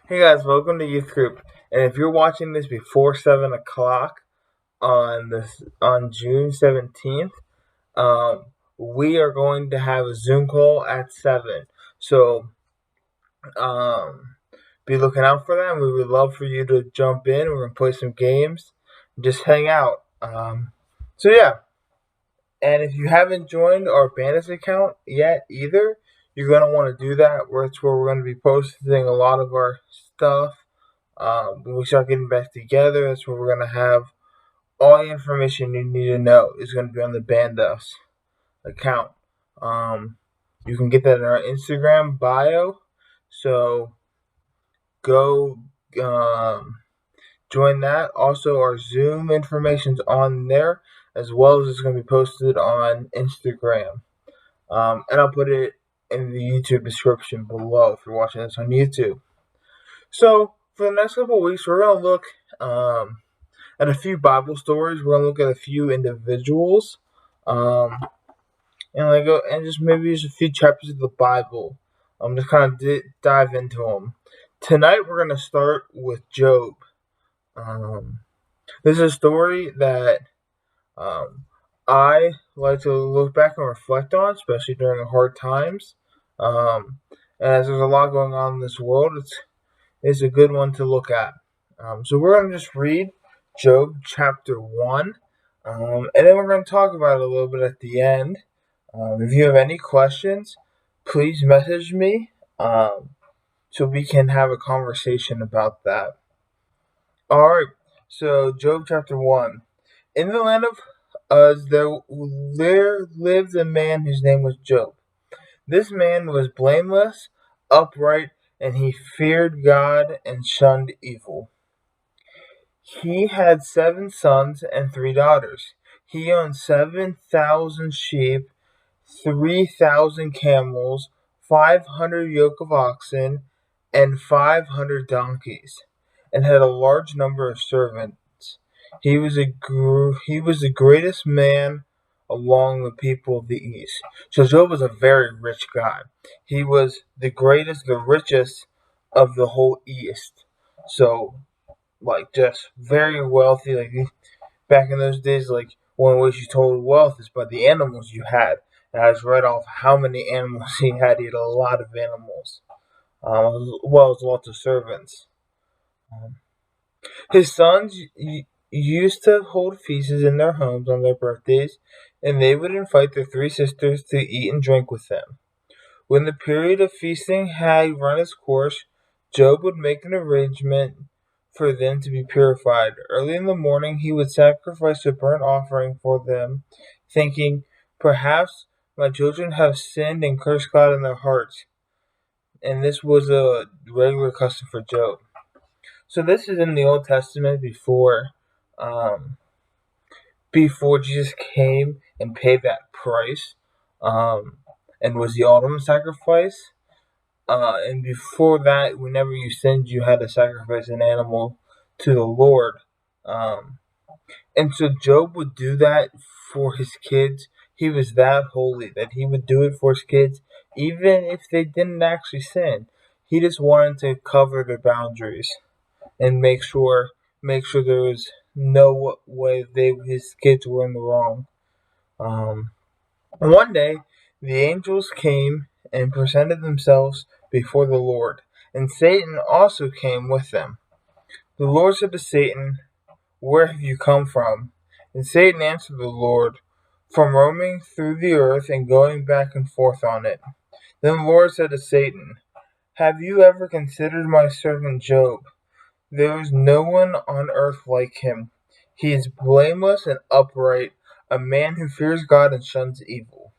Hey guys, welcome to Youth Group. And if you're watching this before 7 o'clock on June 17th, we are going to have a Zoom call at 7. So um, be looking out for that. We would love for you to jump in. We're gonna play some games, just hang out. So yeah, and if you haven't joined our Bandits account yet either, you're gonna want to do that. That's where we're going to be posting a lot of our stuff. When we start getting back together, that's where we're gonna have all the information you need to know is gonna be on the Bandos account. Um, you can get that in our Instagram bio. So go join that. Also, our Zoom information's on there, as well as it's gonna be posted on Instagram. And I'll put it in the YouTube description below if you're watching this on YouTube. So for the next couple of weeks, we're gonna look at a few Bible stories. We're gonna look at a few individuals, um, and just maybe just a few chapters of the Bible. Just kind of dive into them. Tonight we're gonna start with Job. Um, this is a story that um, I like to look back and reflect on, especially during hard times. Um, and as there's a lot going on in this world, it's a good one to look at. So we're going to just read Job chapter 1, and then we're going to talk about it a little bit at the end. If you have any questions, please message me so we can have a conversation about that. Alright, so Job chapter 1. In the land of Uz there lived a man whose name was Job. This man was blameless, upright, and he feared God and shunned evil. He had 7 sons and 3 daughters. He owned 7,000 sheep, 3,000 camels, 500 yoke of oxen, and 500 donkeys, and had a large number of servants. He was the greatest man among the people of the East. So Job was a very rich guy. He was the greatest, the richest of the whole East. So just very wealthy. Like back in those days, like one way you told wealth is by the animals you had. And I just read off how many animals he had. He had a lot of animals, as well as lots of servants. Um, his sons used to hold feasts in their homes on their birthdays, and they would invite their 3 sisters to eat and drink with them. When the period of feasting had run its course, Job would make an arrangement for them to be purified. Early in the morning he would sacrifice a burnt offering for them, thinking, "Perhaps my children have sinned and cursed God in their hearts." And this was a regular custom for Job. So this is in the Old Testament um, before Jesus came and paid that price, um, and was the ultimate sacrifice. And before that, whenever you sinned, you had to sacrifice an animal to the Lord. Um, and so Job would do that for his kids. He was that holy that he would do it for his kids, even if they didn't actually sin. He just wanted to cover their boundaries and make sure there was no way his kids were in the wrong. Um, One day the angels came and presented themselves before the Lord, and Satan also came with them. The Lord said to Satan, "Where have you come from?" And Satan answered the Lord, "From roaming through the earth and going back and forth on it." Then the Lord said to Satan, "Have you ever considered my servant Job? There is no one on earth like him. He is blameless and upright, a man who fears God and shuns evil."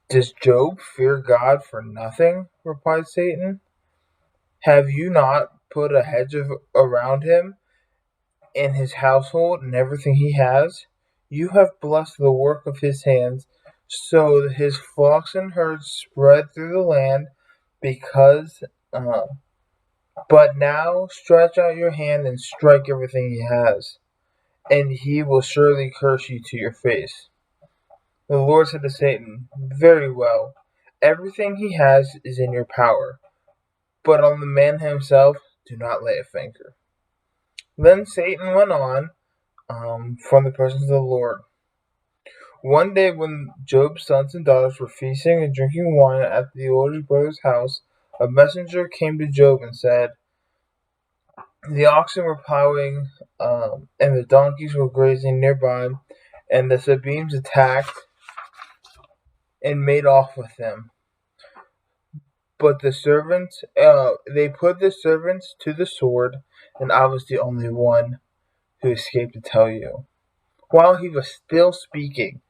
"Does Job fear God for nothing?" replied Satan. "Have you not put a hedge around him and his household and everything he has? You have blessed the work of his hands, so that his flocks and herds spread through the land. Because, uh, but now stretch out your hand and strike everything he has, and he will surely curse you to your face." The Lord said to Satan, "Very well, everything he has is in your power, but on the man himself do not lay a finger. Then Satan went on from the presence of the Lord. One day when Job's sons and daughters were feasting and drinking wine at the oldest brother's house, a messenger came to Job and said, the oxen were plowing and the donkeys were grazing nearby, and the Sabeans attacked and made off with them. But the servants, they put the servants to the sword, and I was the only one who escaped to tell you. While he was still speaking,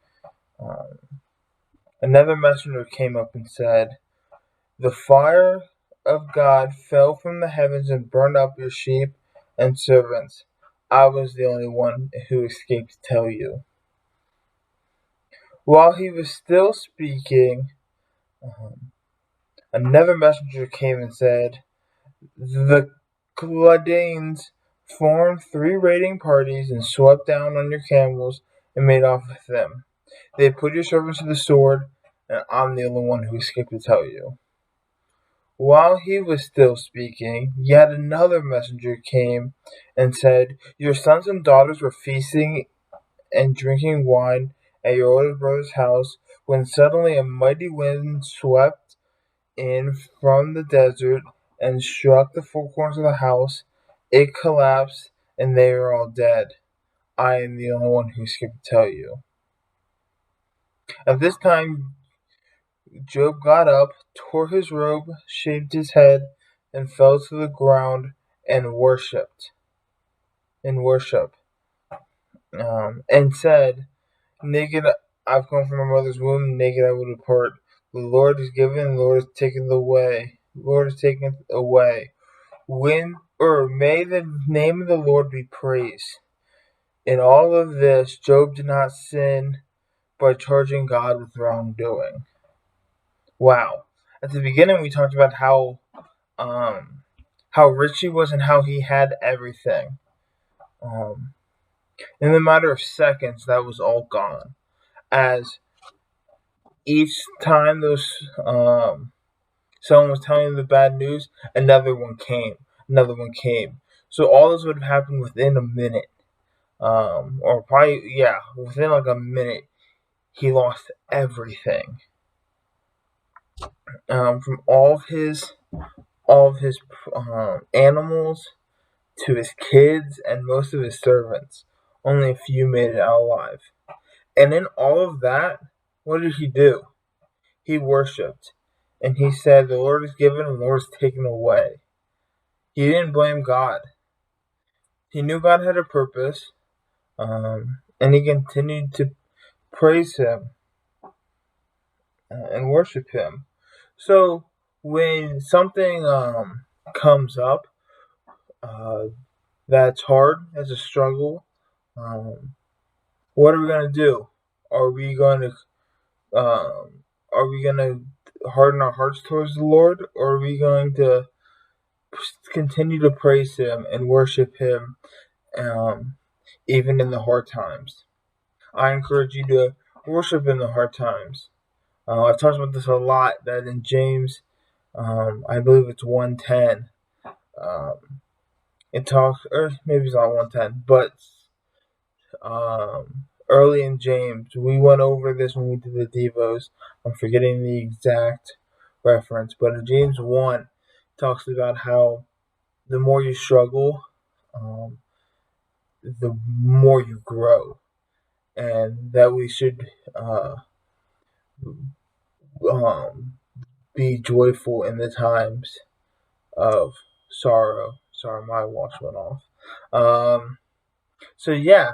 another messenger came up and said, the fire of God fell from the heavens and burned up your sheep and servants. I was the only one who escaped to tell you. While he was still speaking, another messenger came and said, the Chaldeans formed 3 raiding parties and swept down on your camels and made off with them. They put your servants to the sword, and I'm the only one who escaped to tell you. While he was still speaking, yet another messenger came and said, your sons and daughters were feasting and drinking wine at your older brother's house, when suddenly a mighty wind swept in from the desert and struck the 4 corners of the house. It collapsed, and they are all dead. I am the only one who escaped to tell you. At this time, Job got up, tore his robe, shaved his head, and fell to the ground and worshipped. And said, naked I've come from my mother's womb, naked I will depart. The Lord is given, the Lord is taken away. The Lord is taken away. May the name of the Lord be praised. In all of this, Job did not sin by charging God with wrongdoing. Wow. At the beginning, we talked about how rich he was and how he had everything. In the matter of seconds, that was all gone. As each time someone was telling him the bad news, another one came. So all this would have happened within a minute. Or probably, within like a minute, he lost everything. From all of his animals to his kids and most of his servants. Only a few made it out alive. And in all of that, what did he do? He worshipped. And he said, the Lord is given and the Lord is taken away. He didn't blame God. He knew God had a purpose. And he continued to praise him and worship him. So when something comes up that's hard, as a struggle, what are we gonna do? Are we gonna harden our hearts towards the Lord, or are we going to continue to praise him and worship him even in the hard times? I encourage you to worship in the hard times. I've talked about this a lot, that in James, I believe it's 1:10, it talks, or maybe it's not 1:10, but early in James, we went over this when we did the Devos. I'm forgetting the exact reference, but in James 1, talks about how the more you struggle, the more you grow, and that we should be joyful in the times of sorrow. Sorry, my watch went off. So yeah,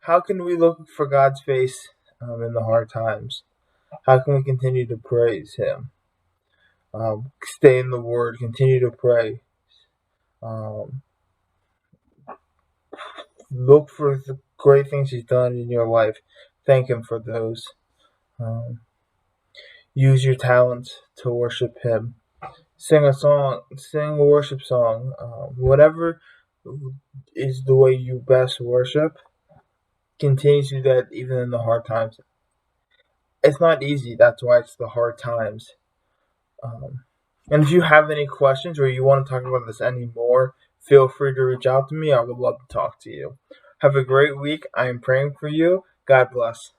how can we look for God's face in the hard times? How can we continue to praise him? Stay in the Word, continue to pray. Look for the great things he's done in your life. Thank him for those. Use your talents to worship him. Sing a song, sing a worship song. Whatever is the way you best worship, continue to do that even in the hard times. It's not easy, that's why it's the hard times. And if you have any questions or you want to talk about this anymore, feel free to reach out to me. I would love to talk to you. Have a great week. I am praying for you. God bless.